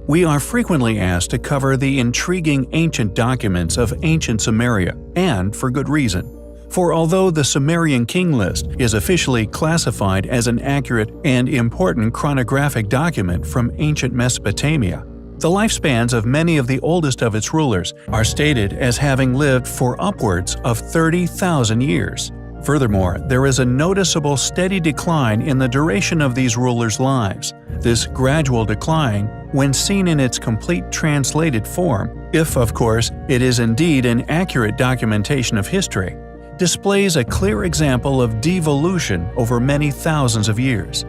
We are frequently asked to cover the intriguing ancient documents of ancient Sumeria, and for good reason. For although the Sumerian king list is officially classified as an accurate and important chronographic document from ancient Mesopotamia, the lifespans of many of the oldest of its rulers are stated as having lived for upwards of 30,000 years. Furthermore, there is a noticeable steady decline in the duration of these rulers' lives. This gradual decline, when seen in its complete translated form, if of course it is indeed an accurate documentation of history, displays a clear example of devolution over many thousands of years.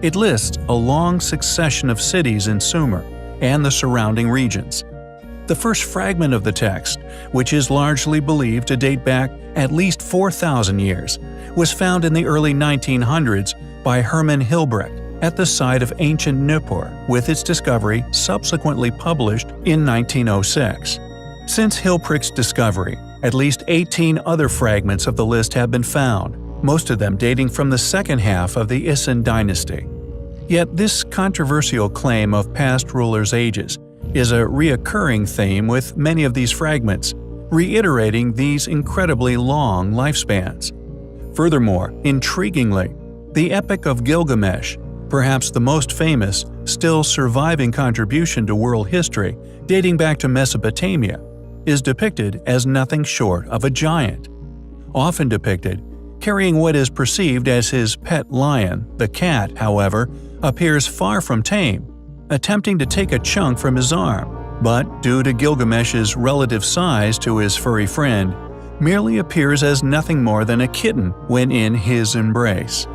It lists a long succession of cities in Sumer and the surrounding regions. The first fragment of the text, which is largely believed to date back at least 4,000 years, was found in the early 1900s by Hermann Hilbrecht at the site of ancient Nippur, with its discovery subsequently published in 1906. Since Hilbrecht's discovery, at least 18 other fragments of the list have been found, most of them dating from the second half of the Isin dynasty. Yet this controversial claim of past rulers' ages is a reoccurring theme with many of these fragments, reiterating these incredibly long lifespans. Furthermore, intriguingly, the Epic of Gilgamesh, perhaps the most famous, still surviving contribution to world history dating back to Mesopotamia, is depicted as nothing short of a giant. Often depicted, carrying what is perceived as his pet lion, the cat, however, appears far from tame, attempting to take a chunk from his arm, but due to Gilgamesh's relative size to his furry friend, merely appears as nothing more than a kitten when in his embrace.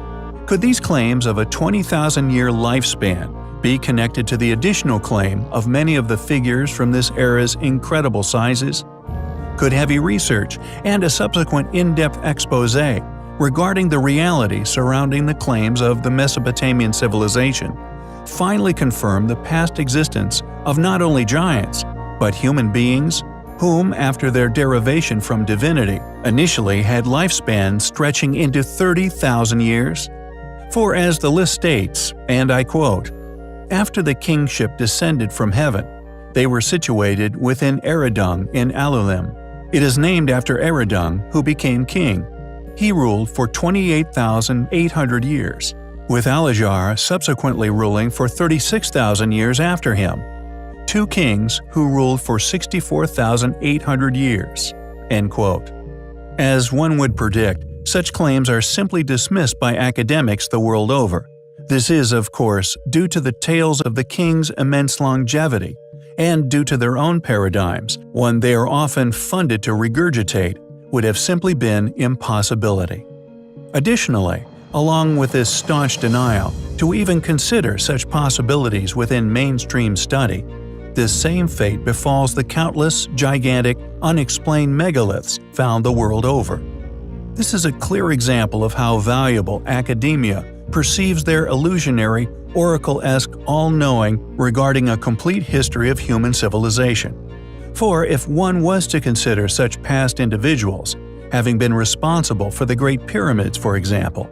Could these claims of a 20,000-year lifespan be connected to the additional claim of many of the figures from this era's incredible sizes? Could heavy research and a subsequent in-depth exposé regarding the reality surrounding the claims of the Mesopotamian civilization finally confirm the past existence of not only giants, but human beings whom, after their derivation from divinity, initially had lifespans stretching into 30,000 years? For as the list states, and I quote, "After the kingship descended from heaven, they were situated within Eridung in Alulim. It is named after Eridung, who became king. He ruled for 28,800 years, with Alajar subsequently ruling for 36,000 years after him. Two kings who ruled for 64,800 years." End quote. As one would predict, such claims are simply dismissed by academics the world over. This is, of course, due to the tales of the king's immense longevity, and due to their own paradigms, one they are often funded to regurgitate would have simply been impossibility. Additionally, along with this staunch denial to even consider such possibilities within mainstream study, this same fate befalls the countless, gigantic, unexplained megaliths found the world over. This is a clear example of how valuable academia perceives their illusionary, oracle-esque all-knowing regarding a complete history of human civilization. For if one was to consider such past individuals, having been responsible for the Great Pyramids for example,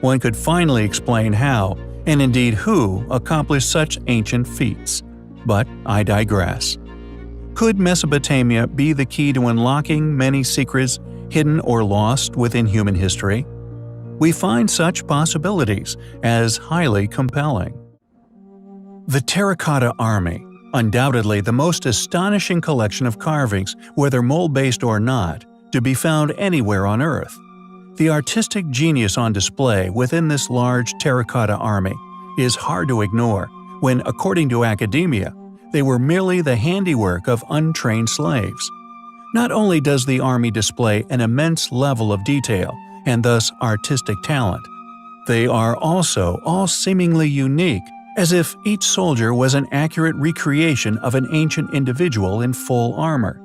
one could finally explain how, and indeed who, accomplished such ancient feats. But I digress. Could Mesopotamia be the key to unlocking many secrets hidden or lost within human history? We find such possibilities as highly compelling. The Terracotta Army, undoubtedly the most astonishing collection of carvings, whether mold-based or not, to be found anywhere on Earth. The artistic genius on display within this large terracotta army is hard to ignore when, according to academia, they were merely the handiwork of untrained slaves. Not only does the army display an immense level of detail and thus artistic talent, they are also all seemingly unique, as if each soldier was an accurate recreation of an ancient individual in full armor.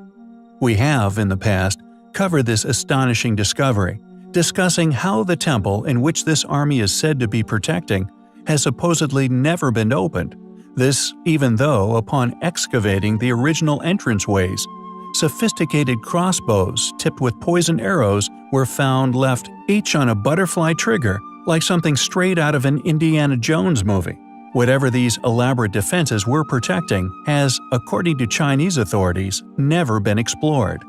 We have, in the past, covered this astonishing discovery, discussing how the temple in which this army is said to be protecting has supposedly never been opened. This even though, upon excavating the original entranceways, sophisticated crossbows tipped with poisoned arrows were found left each on a butterfly trigger like something straight out of an Indiana Jones movie. Whatever these elaborate defenses were protecting has, according to Chinese authorities, never been explored.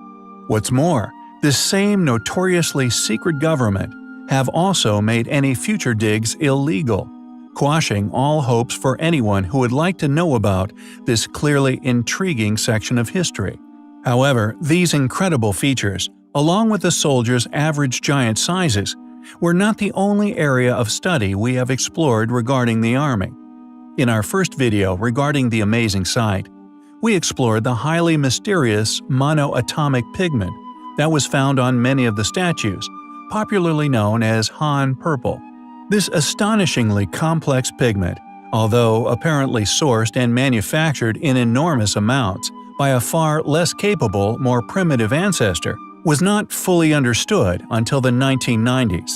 What's more, this same notoriously secret government have also made any future digs illegal, quashing all hopes for anyone who would like to know about this clearly intriguing section of history. However, these incredible features, along with the soldiers' average giant sizes, were not the only area of study we have explored regarding the Army. In our first video regarding the amazing sight, we explored the highly mysterious monoatomic pigment that was found on many of the statues, popularly known as Han purple. This astonishingly complex pigment, although apparently sourced and manufactured in enormous amounts by a far less capable, more primitive ancestor, was not fully understood until the 1990s.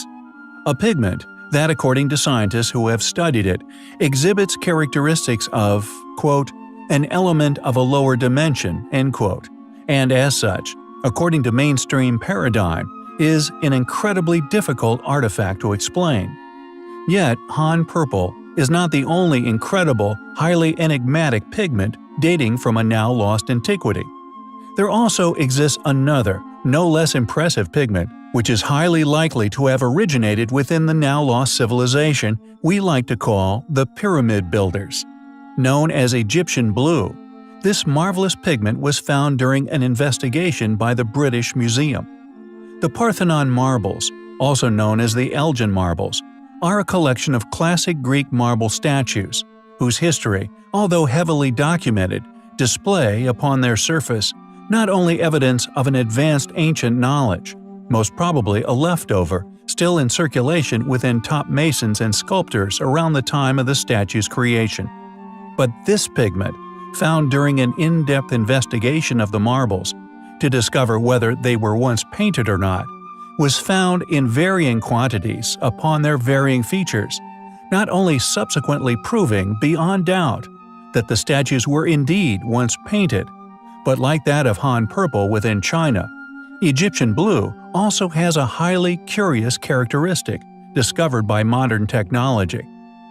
A pigment that, according to scientists who have studied it, exhibits characteristics of, quote, an element of a lower dimension, end quote, and as such, according to mainstream paradigm, is an incredibly difficult artifact to explain. Yet, Han purple is not the only incredible, highly enigmatic pigment dating from a now lost antiquity. There also exists another, no less impressive pigment, which is highly likely to have originated within the now lost civilization we like to call the Pyramid Builders. Known as Egyptian blue, this marvelous pigment was found during an investigation by the British Museum. The Parthenon marbles, also known as the Elgin marbles, are a collection of classic Greek marble statues, whose history, although heavily documented, display upon their surface not only evidence of an advanced ancient knowledge, most probably a leftover, still in circulation within top masons and sculptors around the time of the statue's creation. But this pigment, found during an in-depth investigation of the marbles, to discover whether they were once painted or not, was found in varying quantities upon their varying features, not only subsequently proving beyond doubt that the statues were indeed once painted, but like that of Han purple within China, Egyptian blue also has a highly curious characteristic discovered by modern technology.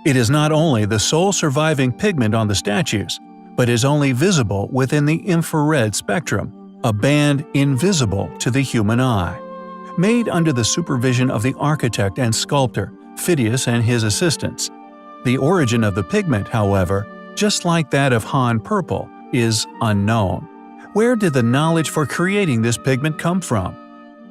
It is not only the sole surviving pigment on the statues, but is only visible within the infrared spectrum, a band invisible to the human eye. Made under the supervision of the architect and sculptor Phidias and his assistants. The origin of the pigment, however, just like that of Han purple, is unknown. Where did the knowledge for creating this pigment come from?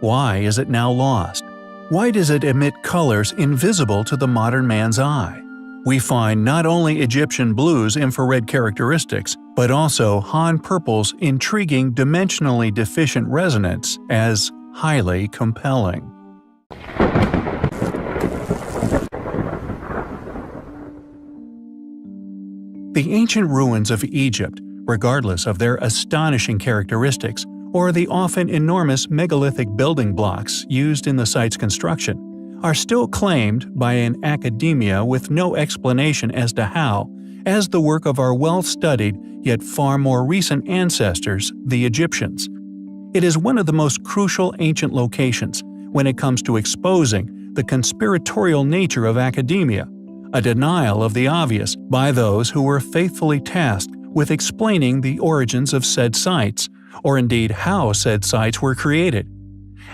Why is it now lost? Why does it emit colors invisible to the modern man's eye? We find not only Egyptian blue's infrared characteristics, but also Han purple's intriguing dimensionally deficient resonance as highly compelling. The ancient ruins of Egypt, regardless of their astonishing characteristics or the often enormous megalithic building blocks used in the site's construction, are still claimed by an academia with no explanation as to how, as the work of our well-studied yet far more recent ancestors, the Egyptians. It is one of the most crucial ancient locations when it comes to exposing the conspiratorial nature of academia, a denial of the obvious by those who were faithfully tasked with explaining the origins of said sites, or indeed how said sites were created.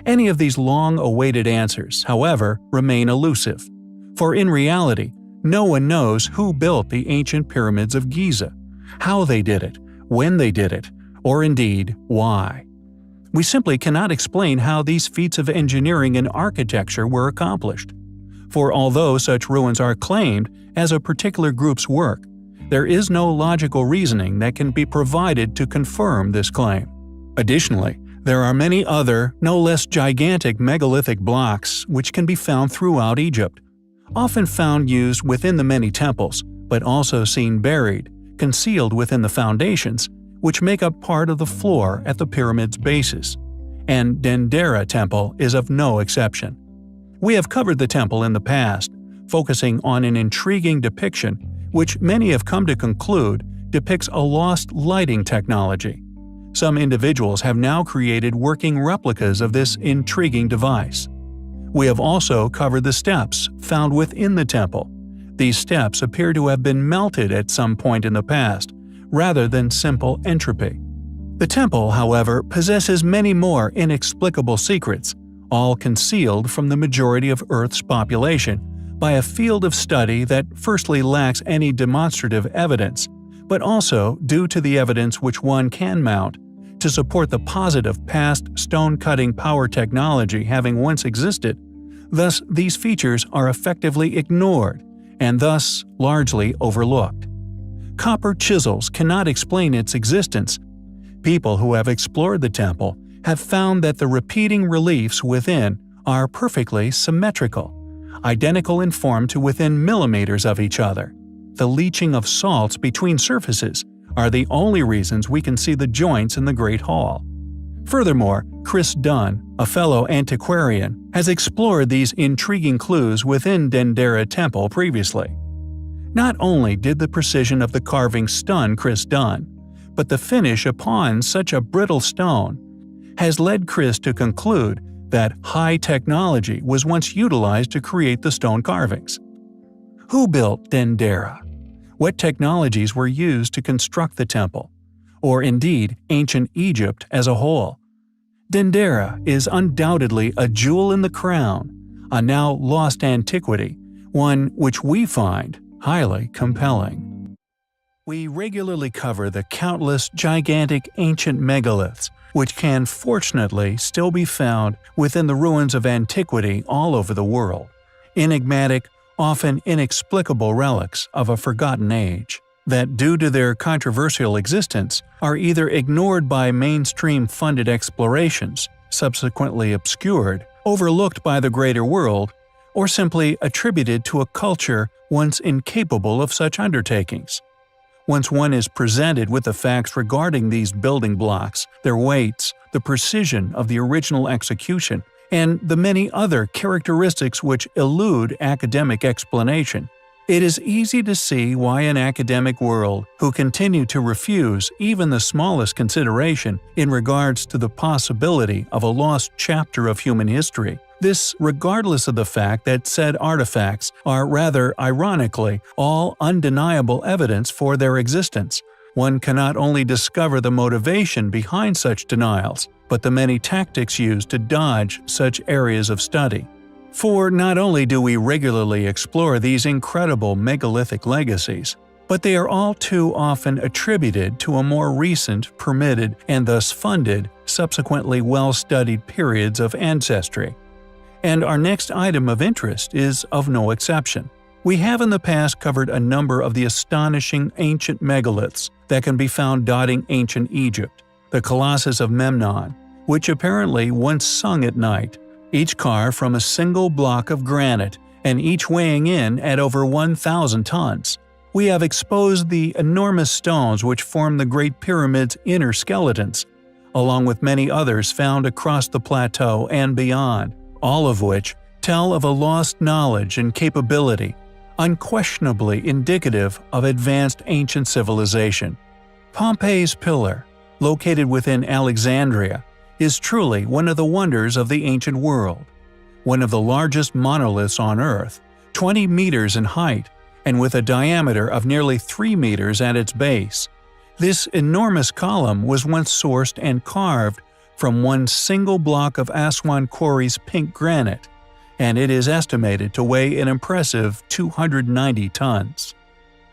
Any of these long-awaited answers, however, remain elusive, for in reality, no one knows who built the ancient pyramids of Giza, how they did it, when they did it, or indeed why. We simply cannot explain how these feats of engineering and architecture were accomplished. For although such ruins are claimed as a particular group's work, there is no logical reasoning that can be provided to confirm this claim. Additionally, there are many other, no less gigantic megalithic blocks which can be found throughout Egypt, often found used within the many temples, but also seen buried, concealed within the foundations, which make up part of the floor at the pyramid's bases. And Dendera Temple is of no exception. We have covered the temple in the past, focusing on an intriguing depiction which many have come to conclude depicts a lost lighting technology. Some individuals have now created working replicas of this intriguing device. We have also covered the steps found within the temple, These steps appear to have been melted at some point in the past, rather than simple entropy. The temple, however, possesses many more inexplicable secrets, all concealed from the majority of Earth's population by a field of study that firstly lacks any demonstrative evidence, but also due to the evidence which one can mount to support the positive past stone-cutting power technology having once existed. Thus, these features are effectively ignored and thus largely overlooked. Copper chisels cannot explain its existence. People who have explored the temple have found that the repeating reliefs within are perfectly symmetrical, identical in form to within millimeters of each other. The leaching of salts between surfaces are the only reasons we can see the joints in the Great Hall. Furthermore, Chris Dunn, a fellow antiquarian, has explored these intriguing clues within Dendera Temple previously. Not only did the precision of the carving stun Chris Dunn, but the finish upon such a brittle stone has led Chris to conclude that high technology was once utilized to create the stone carvings. Who built Dendera? What technologies were used to construct the temple, or indeed ancient Egypt as a whole? Dendera is undoubtedly a jewel in the crown, a now lost antiquity, one which we find highly compelling. We regularly cover the countless gigantic ancient megaliths, which can fortunately still be found within the ruins of antiquity all over the world. Enigmatic, often inexplicable relics of a forgotten age, that due to their controversial existence are either ignored by mainstream funded explorations, subsequently obscured, overlooked by the greater world, or simply attributed to a culture once incapable of such undertakings. Once one is presented with the facts regarding these building blocks, their weights, the precision of the original execution, and the many other characteristics which elude academic explanation, it is easy to see why an academic world who continue to refuse even the smallest consideration in regards to the possibility of a lost chapter of human history. This regardless of the fact that said artifacts are rather ironically all undeniable evidence for their existence. One cannot only discover the motivation behind such denials, but the many tactics used to dodge such areas of study. For not only do we regularly explore these incredible megalithic legacies, but they are all too often attributed to a more recent, permitted, and thus funded, subsequently well-studied periods of ancestry. And our next item of interest is of no exception. We have in the past covered a number of the astonishing ancient megaliths that can be found dotting ancient Egypt, the Colossus of Memnon, which apparently once sung at night, each carved from a single block of granite and each weighing in at over 1,000 tons. We have exposed the enormous stones which form the Great Pyramid's inner skeletons, along with many others found across the plateau and beyond, all of which tell of a lost knowledge and capability, unquestionably indicative of advanced ancient civilization. Pompeii's Pillar, located within Alexandria, is truly one of the wonders of the ancient world. One of the largest monoliths on Earth, 20 meters in height, and with a diameter of nearly 3 meters at its base. This enormous column was once sourced and carved from one single block of Aswan Quarry's pink granite, and it is estimated to weigh an impressive 290 tons.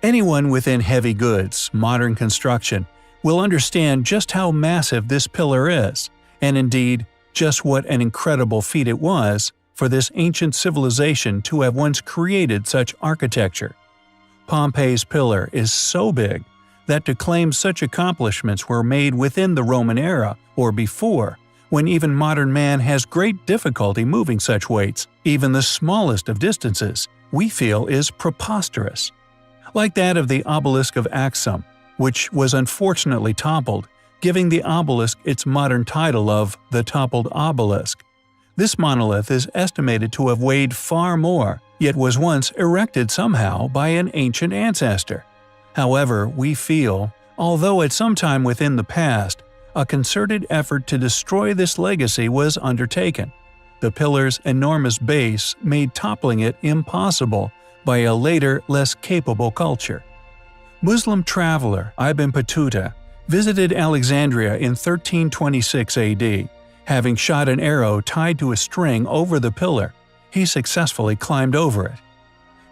Anyone within heavy goods, modern construction, will understand just how massive this pillar is, and indeed, just what an incredible feat it was for this ancient civilization to have once created such architecture. Pompeii's Pillar is so big that to claim such accomplishments were made within the Roman era or before, when even modern man has great difficulty moving such weights, even the smallest of distances, we feel is preposterous. Like that of the obelisk of Axum, which was unfortunately toppled, giving the obelisk its modern title of the Toppled Obelisk. This monolith is estimated to have weighed far more, yet was once erected somehow by an ancient ancestor. However, we feel, although at some time within the past, a concerted effort to destroy this legacy was undertaken. The pillar's enormous base made toppling it impossible by a later, less capable culture. Muslim traveler Ibn Battuta visited Alexandria in 1326 AD. Having shot an arrow tied to a string over the pillar, he successfully climbed over it.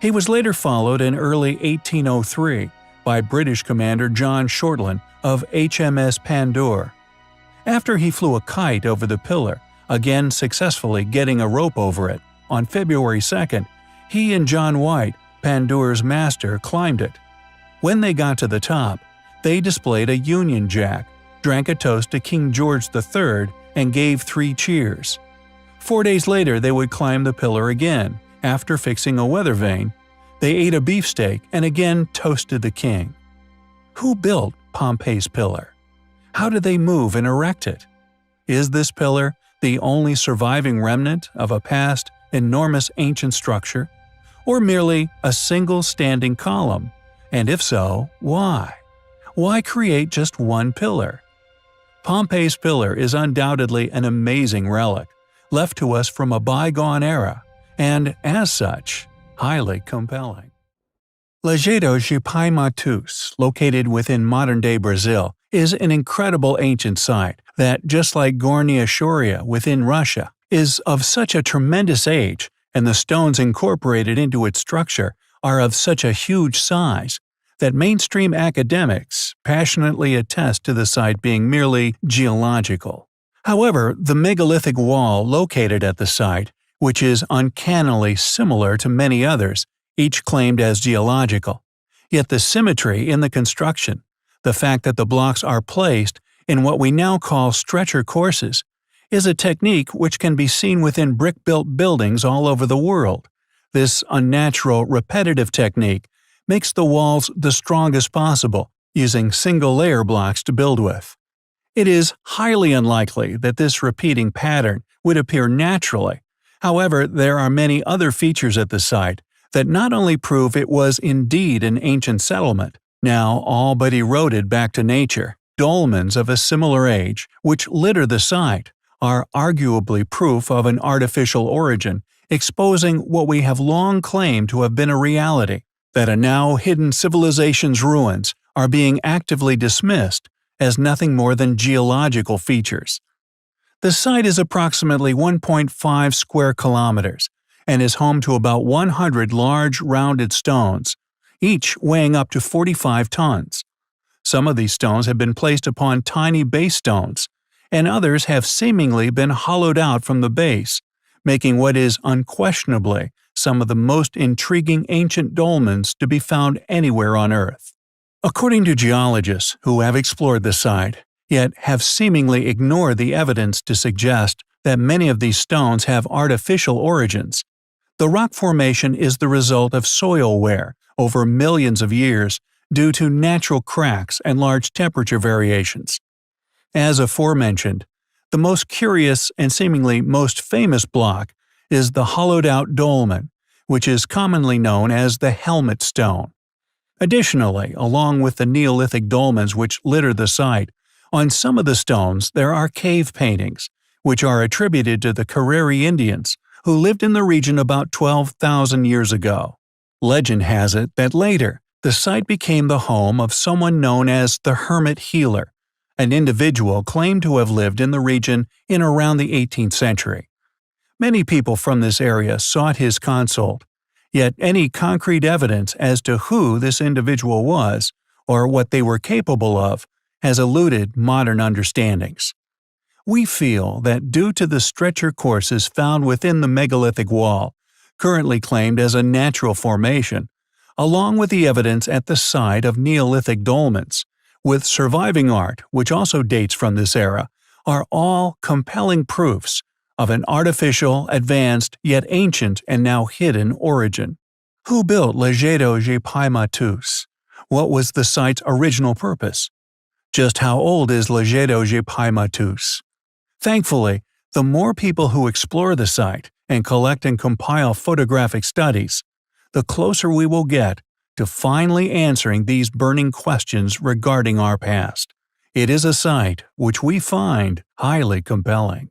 He was later followed in early 1803 by British commander John Shortland of HMS Pandore. After he flew a kite over the pillar, again successfully getting a rope over it, on February 2nd, he and John White, Pandore's master, climbed it. When they got to the top, they displayed a Union Jack, drank a toast to King George III, and gave 3 cheers. 4 days later they would climb the pillar again. After fixing a weather vane, they ate a beefsteak and again toasted the king. Who built Pompey's pillar? How did they move and erect it? Is this pillar the only surviving remnant of a past, enormous ancient structure, or merely a single standing column? And if so, why? Why create just one pillar? Pompey's pillar is undoubtedly an amazing relic, left to us from a bygone era, and, as such, highly compelling. Lajeado de Pai Matus, located within modern-day Brazil, is an incredible ancient site that, just like Gornaya Shoria within Russia, is of such a tremendous age, and the stones incorporated into its structure are of such a huge size, that mainstream academics passionately attest to the site being merely geological. However, the megalithic wall located at the site, which is uncannily similar to many others, each claimed as geological. Yet the symmetry in the construction, the fact that the blocks are placed in what we now call stretcher courses, is a technique which can be seen within brick-built buildings all over the world. This unnatural, repetitive technique makes the walls the strongest possible, using single-layer blocks to build with. It is highly unlikely that this repeating pattern would appear naturally. However, there are many other features at the site that not only prove it was indeed an ancient settlement, now all but eroded back to nature. Dolmens of a similar age, which litter the site, are arguably proof of an artificial origin, exposing what we have long claimed to have been a reality, that a now hidden civilization's ruins are being actively dismissed as nothing more than geological features. The site is approximately 1.5 square kilometers and is home to about 100 large rounded stones, each weighing up to 45 tons. Some of these stones have been placed upon tiny base stones, and others have seemingly been hollowed out from the base, making what is unquestionably some of the most intriguing ancient dolmens to be found anywhere on Earth. According to geologists who have explored the site, yet have seemingly ignored the evidence to suggest that many of these stones have artificial origins, the rock formation is the result of soil wear over millions of years due to natural cracks and large temperature variations. As aforementioned, the most curious and seemingly most famous block is the hollowed-out dolmen, which is commonly known as the helmet stone. Additionally, along with the Neolithic dolmens which litter the site, on some of the stones there are cave paintings, which are attributed to the Carreri Indians, who lived in the region about 12,000 years ago. Legend has it that later, the site became the home of someone known as the Hermit Healer, an individual claimed to have lived in the region in around the 18th century. Many people from this area sought his consult, yet any concrete evidence as to who this individual was, or what they were capable of, has eluded modern understandings. We feel that due to the stretcher courses found within the megalithic wall, currently claimed as a natural formation, along with the evidence at the site of Neolithic dolmens, with surviving art which also dates from this era, are all compelling proofs of an artificial, advanced, yet ancient and now hidden origin. Who built Lajeado de Pai Matus? What was the site's original purpose? Just how old is Lajeado de Pai Matus? Thankfully, the more people who explore the site and collect and compile photographic studies, the closer we will get to finally answering these burning questions regarding our past. It is a site which we find highly compelling.